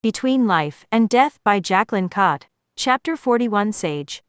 Between Life and Death by Jaclyn. Chapter 41. Sage.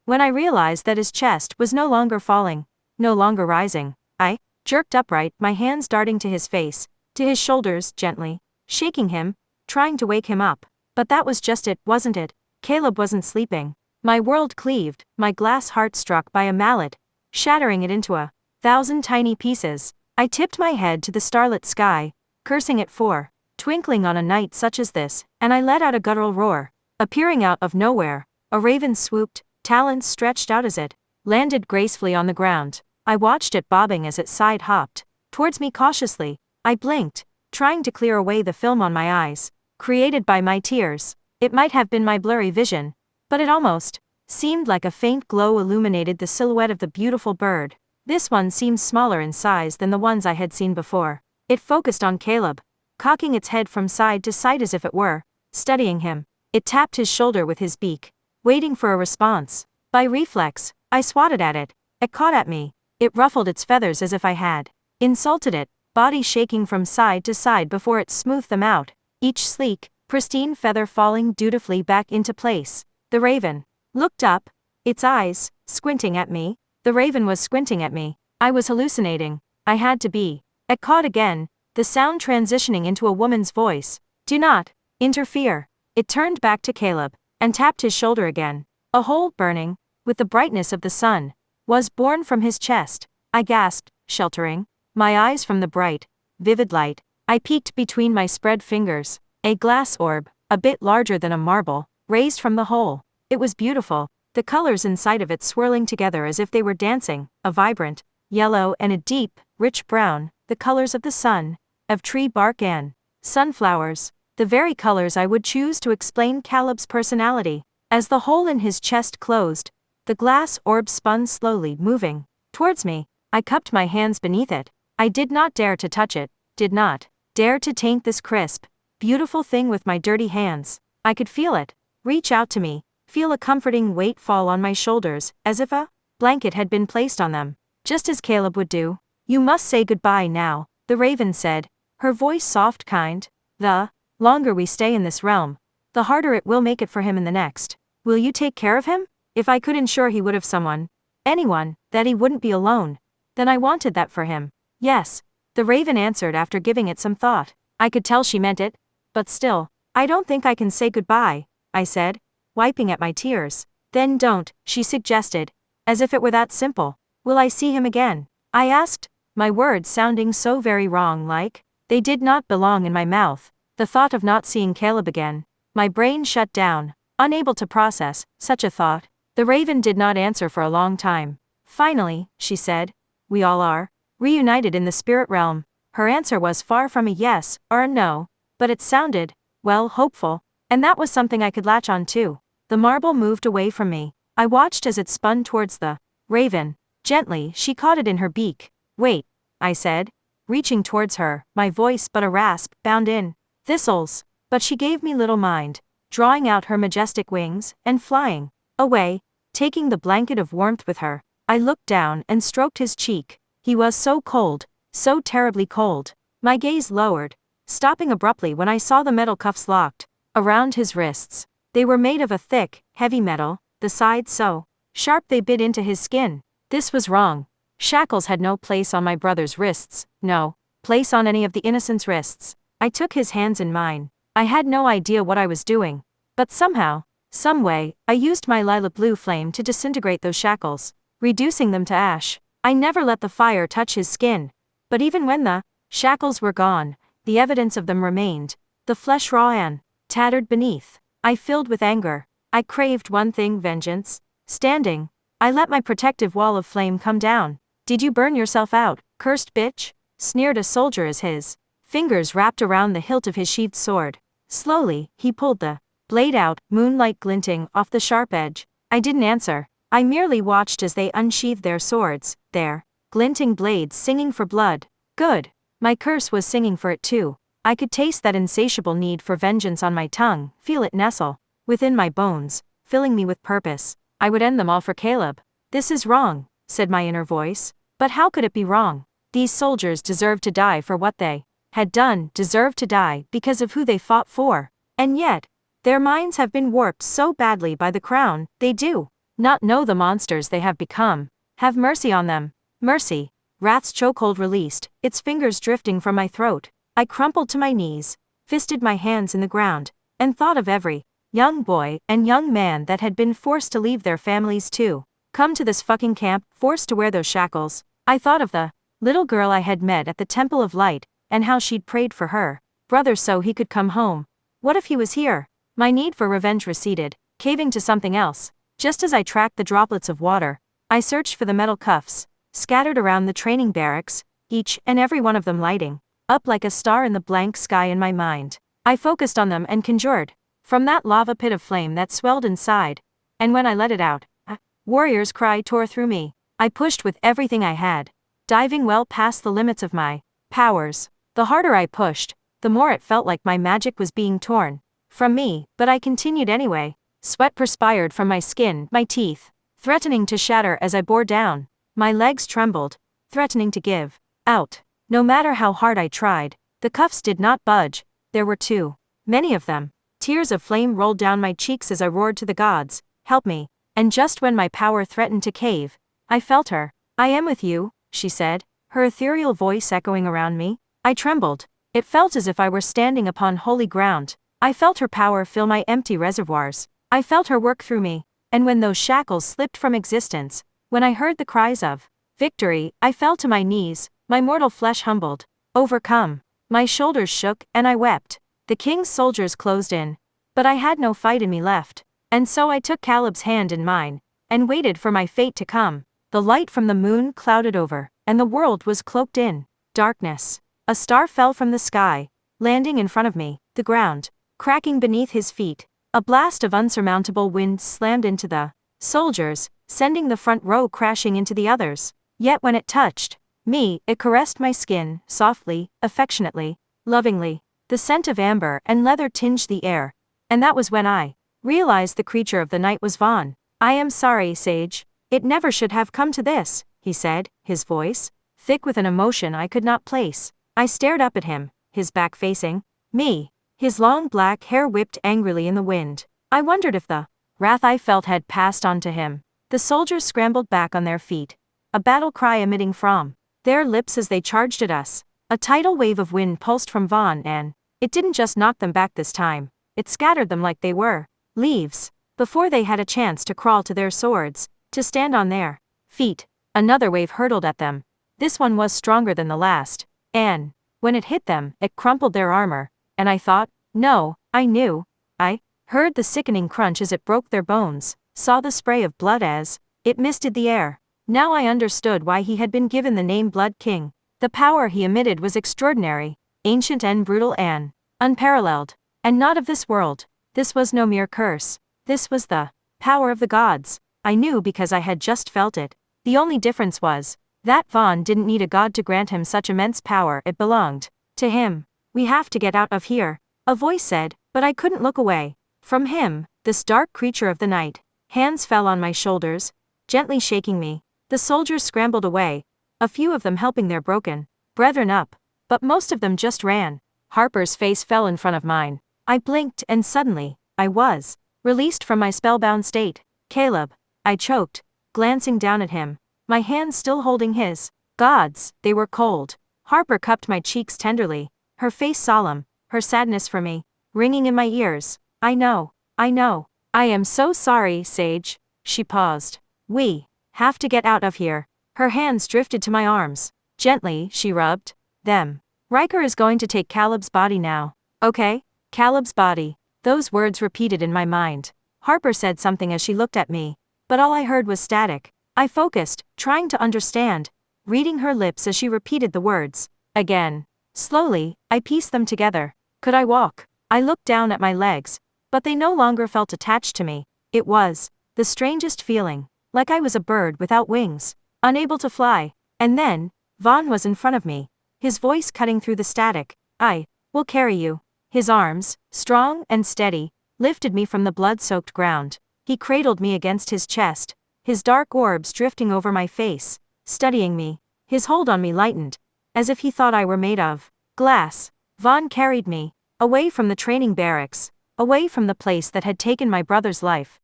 When I realized that his chest was no longer falling, no longer rising, I jerked upright, my hands darting to his face, to his shoulders, gently shaking him, trying to wake him up. But that was just it, wasn't it? Caleb wasn't sleeping. My world cleaved, my glass heart struck by a mallet, shattering it into 1,000 tiny pieces. I tipped my head to the starlit sky, cursing it for twinkling on a night such as this, and I let out a guttural roar. Appearing out of nowhere, a raven swooped, talons stretched out as it landed gracefully on the ground. I watched it bobbing as it side-hopped towards me cautiously. I blinked, trying to clear away the film on my eyes, created by my tears. It might have been my blurry vision, but it almost seemed like a faint glow illuminated the silhouette of the beautiful bird. This one seemed smaller in size than the ones I had seen before. It focused on Caleb, cocking its head from side to side as if it were studying him. It tapped his shoulder with his beak, waiting for a response. By reflex, I swatted at it. It caught at me. It ruffled its feathers as if I had insulted it, body shaking from side to side before it smoothed them out, each sleek, pristine feather falling dutifully back into place. The raven looked up, its eyes squinting at me. The raven was squinting at me. I was hallucinating. I had to be. It caught again, the sound transitioning into a woman's voice. "Do not interfere." It turned back to Caleb, and tapped his shoulder again. A hole burning, with the brightness of the sun, was born from his chest. I gasped, sheltering my eyes from the bright, vivid light. I peeked between my spread fingers. A glass orb, a bit larger than a marble, raised from the hole. It was beautiful, the colors inside of it swirling together as if they were dancing, a vibrant yellow and a deep, rich brown, the colors of the sun, of tree bark and sunflowers, the very colors I would choose to explain Caleb's personality. As the hole in his chest closed, the glass orb spun slowly, moving towards me. I cupped my hands beneath it. I did not dare to touch it, did not dare to taint this crisp, beautiful thing with my dirty hands. I could feel it reach out to me, feel a comforting weight fall on my shoulders, as if a blanket had been placed on them, just as Caleb would do. "You must say goodbye now," the raven said, her voice soft, kind. "The longer we stay in this realm, the harder it will make it for him in the next. Will you take care of him?" If I could ensure he would have someone, anyone, that he wouldn't be alone, then I wanted that for him. "Yes," the raven answered after giving it some thought. I could tell she meant it, but still, "I don't think I can say goodbye," I said, wiping at my tears. "Then don't," she suggested, as if it were that simple. "Will I see him again?" I asked, my words sounding so very wrong, like they did not belong in my mouth. The thought of not seeing Caleb again, my brain shut down, unable to process such a thought. The raven did not answer for a long time. Finally, she said, "We all are reunited in the spirit realm." Her answer was far from a yes or a no, but it sounded, well, hopeful, and that was something I could latch on to. The marble moved away from me. I watched as it spun towards the raven. Gently, she caught it in her beak. "Wait," I said, reaching towards her, my voice but a rasp, bound in thistles. But she gave me little mind, drawing out her majestic wings, and flying away, taking the blanket of warmth with her. I looked down and stroked his cheek. He was so cold, so terribly cold. My gaze lowered, stopping abruptly when I saw the metal cuffs locked around his wrists. They were made of a thick, heavy metal, the sides so sharp they bit into his skin. This was wrong. Shackles had no place on my brother's wrists, no place on any of the innocents' wrists. I took his hands in mine. I had no idea what I was doing, but somehow, some way, I used my lilac blue flame to disintegrate those shackles, reducing them to ash. I never let the fire touch his skin, but even when the shackles were gone, the evidence of them remained, the flesh raw and tattered beneath. I filled with anger. I craved one thing, vengeance. Standing, I let my protective wall of flame come down. "Did you burn yourself out, cursed bitch?" sneered a soldier as his fingers wrapped around the hilt of his sheathed sword. Slowly, he pulled the blade out, moonlight glinting off the sharp edge. I didn't answer. I merely watched as they unsheathed their swords, their glinting blades singing for blood. Good. My curse was singing for it too. I could taste that insatiable need for vengeance on my tongue, feel it nestle within my bones, filling me with purpose. I would end them all for Caleb. "This is wrong," said my inner voice. But how could it be wrong? These soldiers deserved to die for what they had done, deserved to die because of who they fought for. And yet, their minds have been warped so badly by the crown, they do not know the monsters they have become. Have mercy on them. Mercy. Wrath's chokehold released, its fingers drifting from my throat. I crumpled to my knees, fisted my hands in the ground, and thought of every young boy and young man that had been forced to leave their families too. Come to this fucking camp, forced to wear those shackles. I thought of the little girl I had met at the Temple of Light, and how she'd prayed for her brother so he could come home. What if he was here? My need for revenge receded, caving to something else. Just as I tracked the droplets of water, I searched for the metal cuffs, scattered around the training barracks, each and every one of them lighting up like a star in the blank sky in my mind. I focused on them and conjured from that lava pit of flame that swelled inside, and when I let it out, a warrior's cry tore through me. I pushed with everything I had, diving well past the limits of my powers. The harder I pushed, the more it felt like my magic was being torn from me, but I continued anyway. Sweat perspired from my skin, my teeth threatening to shatter as I bore down. My legs trembled, threatening to give out. No matter how hard I tried, the cuffs did not budge. There were too many of them. Tears of flame rolled down my cheeks as I roared to the gods, help me. And just when my power threatened to cave, I felt her. I am with you, she said, her ethereal voice echoing around me. I trembled. It felt as if I were standing upon holy ground. I felt her power fill my empty reservoirs. I felt her work through me. And when those shackles slipped from existence, when I heard the cries of victory, I fell to my knees, my mortal flesh humbled, overcome. My shoulders shook, and I wept. The king's soldiers closed in, but I had no fight in me left. And so I took Caleb's hand in mine, and waited for my fate to come. The light from the moon clouded over, and the world was cloaked in darkness. A star fell from the sky, landing in front of me, the ground cracking beneath his feet. A blast of unsurmountable wind slammed into the soldiers, sending the front row crashing into the others. Yet when it touched me, it caressed my skin, softly, affectionately, lovingly. The scent of amber and leather tinged the air, and that was when I realized the creature of the night was Vaughn. I am sorry, Sage. It never should have come to this, he said, his voice thick with an emotion I could not place. I stared up at him, his back facing me. His long black hair whipped angrily in the wind. I wondered if the wrath I felt had passed on to him. The soldiers scrambled back on their feet, a battle cry emitting from their lips as they charged at us. A tidal wave of wind pulsed from Vaughn, and it didn't just knock them back this time. It scattered them like they were leaves, before they had a chance to crawl to their swords, to stand on their feet. Another wave hurtled at them. This one was stronger than the last, and when it hit them, it crumpled their armor. And I thought, no, I knew. I heard the sickening crunch as it broke their bones, saw the spray of blood as it misted the air. Now I understood why he had been given the name Blood King. The power he emitted was extraordinary, ancient and brutal and unparalleled, and not of this world. This was no mere curse. This was the power of the gods. I knew because I had just felt it. The only difference was that Vaughn didn't need a god to grant him such immense power. It belonged to him. We have to get out of here, a voice said, but I couldn't look away from him, this dark creature of the night. Hands fell on my shoulders, gently shaking me. The soldiers scrambled away, a few of them helping their broken brethren up, but most of them just ran. Harper's face fell in front of mine. I blinked and suddenly, I was released from my spellbound state. Caleb, I choked, glancing down at him, my hands still holding his. Gods, they were cold. Harper cupped my cheeks tenderly, her face solemn, her sadness for me ringing in my ears. I know. I am so sorry, Sage. She paused. We have to get out of here. Her hands drifted to my arms. Gently, she rubbed them. Riker is going to take Caleb's body now. Okay? Caleb's body. Those words repeated in my mind. Harper said something as she looked at me, but all I heard was static. I focused, trying to understand, reading her lips as she repeated the words. Again. Slowly, I pieced them together. Could I walk? I looked down at my legs, but they no longer felt attached to me. It was the strangest feeling, like I was a bird without wings, unable to fly. And then, Vaughn was in front of me, his voice cutting through the static. I will carry you. His arms, strong and steady, lifted me from the blood-soaked ground. He cradled me against his chest, his dark orbs drifting over my face, studying me. His hold on me lightened, as if he thought I were made of glass. Vaughn carried me, away from the training barracks, away from the place that had taken my brother's life,